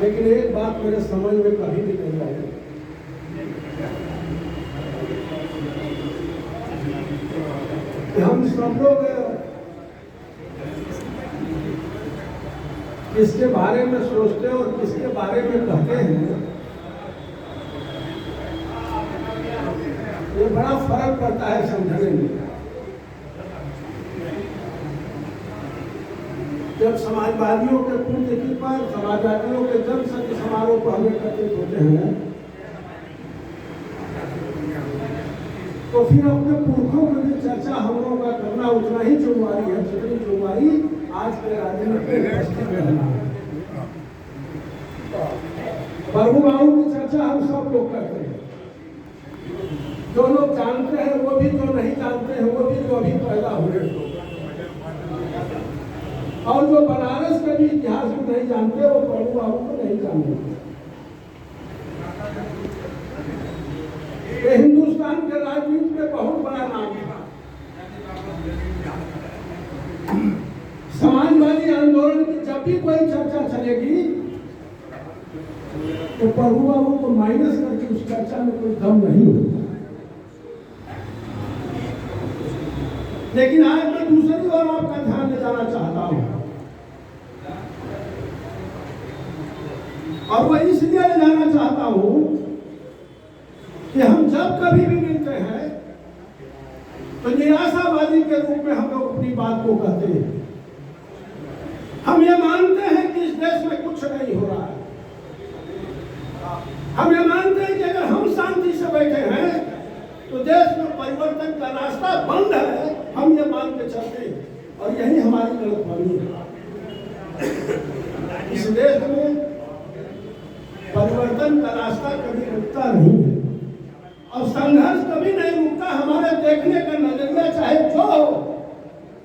लेकिन एक बात मेरे समझ में कभी भी नहीं आई कि हम सब लोग किसके बारे में सोचते हैं और किसके बारे में कहते हैं, ये बड़ा फर्क पड़ता है समझने में। जब समाजवादियों के पुण्यतिथि पर समाजवादियों के जन्मशती समारोह को हम एकत्रित होते हैं तो फिर अपने पुरखों की भी चर्चा हम लोगों का करना उतना ही जिम्मेवारी है जितनी जिम्मेवारी आज के राजनीतिक उपस्थित रहना है। प्रभु बाबू की चर्चा हम सब लोग करते हैं, जो लोग जानते हैं वो भी, जो नहीं जानते हैं वो भी, जो अभी पैदा हुए और जो बनारस के भी इतिहास को नहीं जानते वो प्रभु बाबू को नहीं जानते। ये हिंदुस्तान के राजनीति में बहुत बड़ा नाम था। समाजवादी आंदोलन की जब भी कोई चर्चा चलेगी तो प्रभु बाबू को माइनस करके उस चर्चा में कोई दम नहीं होता। लेकिन आज मैं दूसरी ओर आपका ध्यान ले जाना चाहता हूं और वह इसलिए ले जाना चाहता हूं कि हम जब कभी भी मिलते हैं तो निराशावादी के रूप में हम लोग अपनी बात को कहते हैं। हम ये मानते हैं कि इस देश में कुछ नहीं हो रहा है। हम ये मानते हैं कि अगर हम शांति से बैठे हैं तो देश में परिवर्तन का रास्ता बंद है। हम ये मान के चलते हैं और यही हमारी गलतफहमी है। इस देश में परिवर्तन का रास्ता कभी रुकता नहीं है और संघर्ष कभी नहीं रुकता। हमारे देखने का नजरिया चाहे जो हो,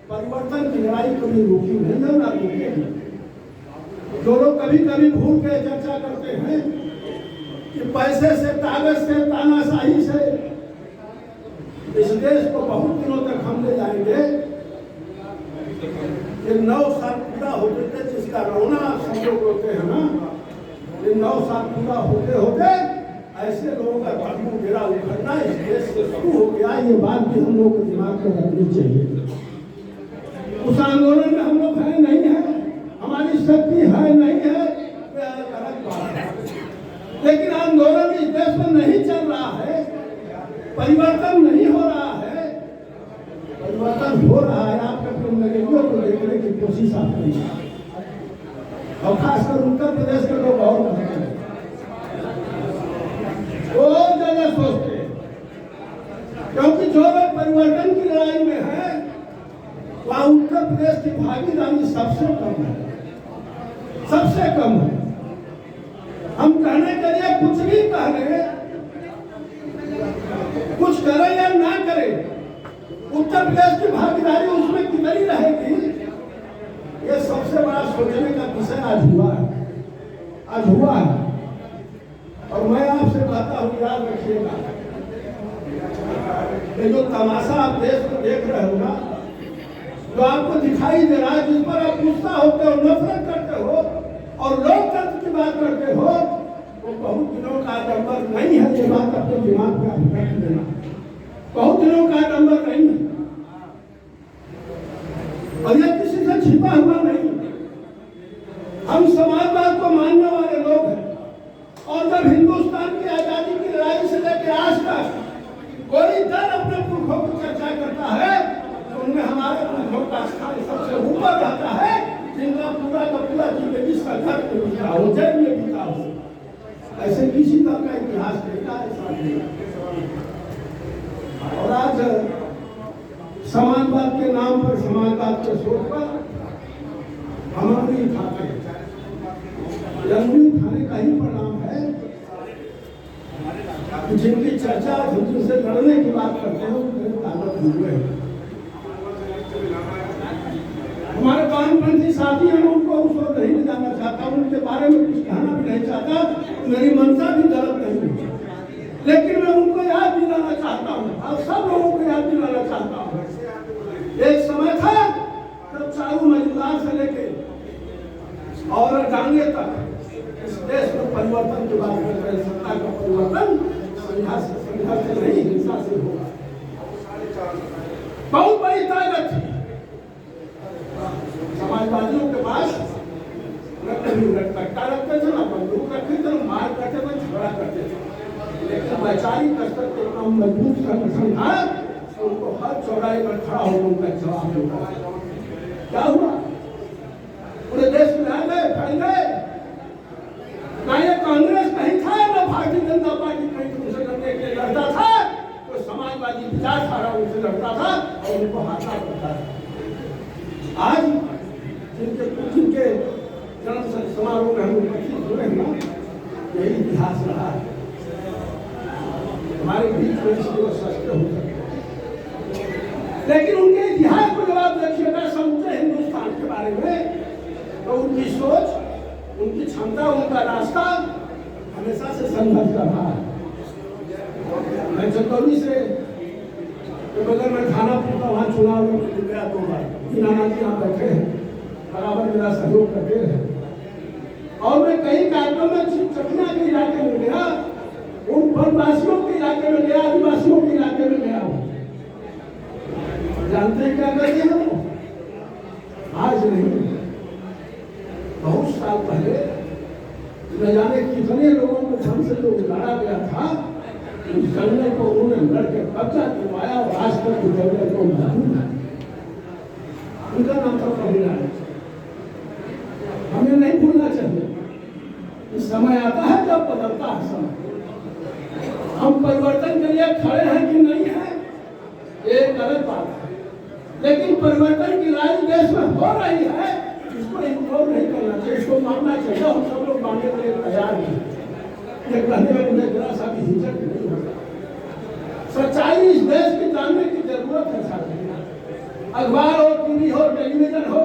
परिवर्तन की लड़ाई कभी रुकी नहीं है, ना रुकेगी। जो लोग कभी कभी भूल के चर्चा करते हैं कि पैसे से, कागज से, तानाशाही से इस देश को बहुत दिनों तक हम ले जाएंगे। ये 9 साल पूरा होते थे जिसका रोना सब लोग रोते हैं ना, ये 9 साल पूरा होते होते ऐसे लोगों का तकमू गिरा उखड़ना इस देश से शुरू हो गया। ये बात भी हम लोग को दिमाग में रखनी चाहिए। उस आंदोलन में हम लोग है नहीं है, हमारी शक्ति है नहीं है, अलग बात है। लेकिन आंदोलन इस देश में नहीं चल रहा है, परिवर्तन नहीं हो रहा है। परिवर्तन हो रहा है, आप अपने नजरियों को देखने की कोशिश आप करिए और खासकर उत्तर प्रदेश के लोग और बहुत ज्यादा सोचते हैं, क्योंकि जो लोग परिवर्तन की लड़ाई में है वहां उत्तर प्रदेश की भागीदारी सबसे कम है, सबसे कम है। हम कहने के लिए कुछ भी कह रहे, कुछ करें या ना करें, उत्तर प्रदेश की भागीदारी उसमें कितनी रहेगी, ये सबसे बड़ा सोचने का विषय आज हुआ है, आज हुआ है। और मैं आपसे कहता हूँ, याद रखिएगा, ये जो तमाशा आप देश में देख रहे हो ना, जो आपको दिखाई दे रहा है, जिस पर आप गुस्सा होते हो, नफरत करते हो और लोकतंत्र की बात करते हो, वो बहुत दिनों का आडंबर नहीं है। ये बात अपने दिमाग में आप रख देना, बहुत दिनों का आडंबर नहीं है और ये किसी से छिपा हुआ नहीं। हम समाजवाद को मानने वाले लोग हैं और जब हिंदुस्तान की आजादी की लड़ाई से लेकर आज तक कोई दल अपने पुरखों की चर्चा करता है तो उनमें हमारे पुरखों का स्थान सबसे ऊपर रहता है, जिनका पूरा का पूरा जिंदगी संघर्ष में बीता हो, जेल में बीता हो। ऐसे किसी तरह का इतिहास देखा है। और आज समाजवाद के नाम पर, समाजवाद के सोच पर हम अंगुली उठाते हैं। अंगुली उठाने का ही परिणाम है कि जिनकी चर्चा जिनसे लड़ने की बात करते हैं उनके ताकत हुए हैं। हमारे वामपंथी साथी हैं, उनको उस ओर नहीं ले जाना चाहता, उनके बारे में कुछ कहना भी नहीं चाहता, मेरी मनसा भी गलत नहीं है। लेकिन मैं उनको याद दिलाना चाहता हूँ और सब लोगों को याद दिलाना चाहता हूँ। एक समय था जब चारू मजूमदार से लेके और जमाने तक इस देश में परिवर्तन की बात कर रहे हैं। सत्ता का परिवर्तन संघर्ष से नहीं, हिंसा से होगा। बहुत बड़ी ताकत थी समाजवादियों के पास। न कभी कट्टा रखते थे, न बंदूक रखते थे, न मार करते थे, झगड़ा करते थे। लेकिन वैचारिक स्तर पर इतना मजबूत संगठन था कि उनको हर चौराहे पर खड़ा होकर उनका जवाब देता। क्या हुआ? पूरे देश में आ गए, फैल गए। ना ये कांग्रेस कहीं था, ना भारतीय जनता पार्टी कहीं उनसे लड़ने के लिए लड़ता था। तो समाजवादी विचारधारा उनसे लड़ता था और उनको हाथा करता था। आज जिनके जन्म समारोह में हम उपस्थित हुए हैं, यही इतिहास रहा है हमारे बीच में, इसलिए वो सस्ते हो सकते। लेकिन उनके इतिहास को जवाब देखिएगा समूचे हिंदुस्तान के बारे में, तो उनकी सोच, उनकी क्षमता, उनका रास्ता हमेशा से संघर्ष का रहा है। मैं चंदौली से बगल में खानापुर का वहाँ चुनाव में गया 2 बार। नाना जी यहाँ बैठे हैं, बराबर मेरा सहयोग करते रहे। और मैं कई कार्यक्रम में चकना के इलाके में गया, उन वनवासियों के इलाके में गया, आदिवासियों के इलाके में गया हूँ। जानते हैं क्या करते हैं वो? आज नहीं, बहुत साल पहले न जाने कितने लोगों को धन से जो उतारा गया था, उस जंगल को उन्होंने लड़के कब्जा करवाया और आज तक उस जंगल को मौजूद है। उनका नाम था परिणाम। हमें नहीं भूलना चाहिए। इस समय आता है जब बदलता है समय। हम परिवर्तन के लिए खड़े हैं कि नहीं है, ये गलत बात है। लेकिन परिवर्तन की लड़ाई देश में हो रही है, इसको इग्नोर नहीं करना चाहिए, इसको मानना चाहिए। हम सब लोग मानने के लिए तैयार हैं। ये कहने में मुझे जरा सा भी हिचक नहीं होता। सच्चाई इस देश की जानने की जरूरत है साथी। अखबार हो, टीवी हो, टेलीविजन हो,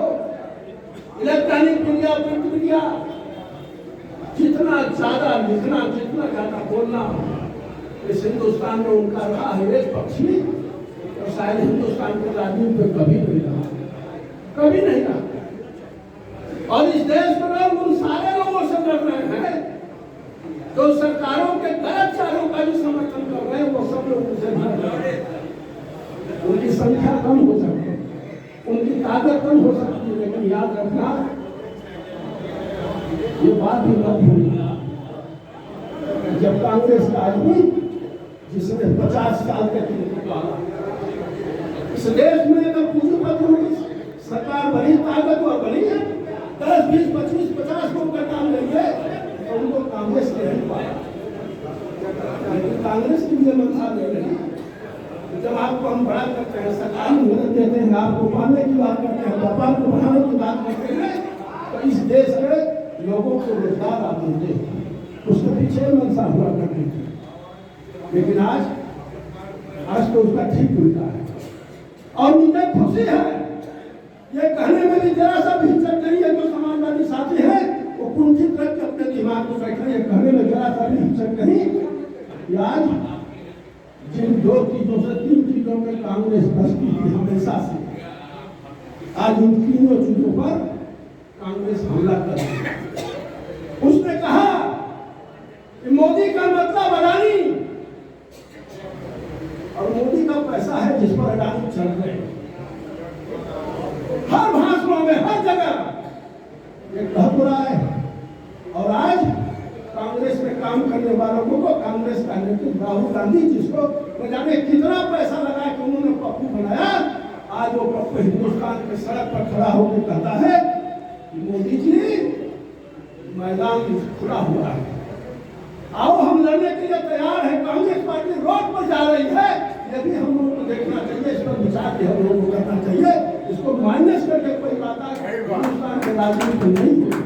इलेक्ट्रॉनिक मीडिया, प्रिंट मीडिया, जितना ज्यादा लिखना, जितना ज्यादा बोलना, इस हिंदुस्तान में उनका रहा है एक पक्षी, और शायद हिंदुस्तान के राजनीति में कभी नहीं रहा, कभी नहीं रहा। और इस देश में लोग उन सारे लोगों से लड़ रहे हैं जो सरकारों के गलत चालों का भी समर्थन कर रहे हैं। वो सब लोग उनसे लड़ रहे हैं। उनकी संख्या कम हो सकती है, उनकी ताकत कम हो सकती है, लेकिन याद रखना, ये बात भी मत भूलना, जब कांग्रेस का आदमी जिसने 50 साल तक इस देश में अगर पूंजीपति होगी सरकार बनी, ताकतवर बनी है, 10, 20, 25, 50 लोग का काम लेंगे तो उनको कांग्रेस नहीं पाया। लेकिन कांग्रेस की भी मंशा नहीं रही। जब आपको हम बड़ा करते हैं, सरकार में मदद देते हैं, आपको पालने की बात करते हैं, व्यापार को बढ़ाने की बात करते हैं, तो इस देश के लोगों को रोजगार आप देते हैं, उसके पीछे मंशा हुआ करती थी। लेकिन आज तो उसका ठीक उल्टा है। और मुझे खुशी है, ये कहने में भी जरा सा भी हिचक नहीं है। जो समाजवादी साथी है वो कुंठित रख के अपने दिमाग को बैठे, ये कहने में जरा सा भी हिचक नहीं। आज जिन 2 चीजों से 3 चीजों में कांग्रेस बसती थी हमेशा से, आज उन तीनों चीजों पर कांग्रेस हमला कर रही है। उसने कहा कि मोदी का मतलब अडानी, और मोदी का पैसा है जिस पर अडानी चल रहे हैं। हर भाषणों में, हर जगह ये कह रहा है। और आज कांग्रेस में काम करने वालों को कांग्रेस का नेतृत्व राहुल गांधी, जिसको न जाने कितना पैसा लगा के उन्होंने पप्पू बनाया, आज वो पप्पू हिंदुस्तान के सड़क पर खड़ा होकर कहता है कि मोदी जी मैदान खुला हुआ है, आओ हम लड़ने के लिए तैयार है। कांग्रेस पार्टी रोड पर जा रही है, ये भी हम लोगों को देखना चाहिए, इस पर विचार भी हम लोगों को करना चाहिए। इसको माइनस करके कोई बात हिंदुस्तान के राजनीति नहीं है।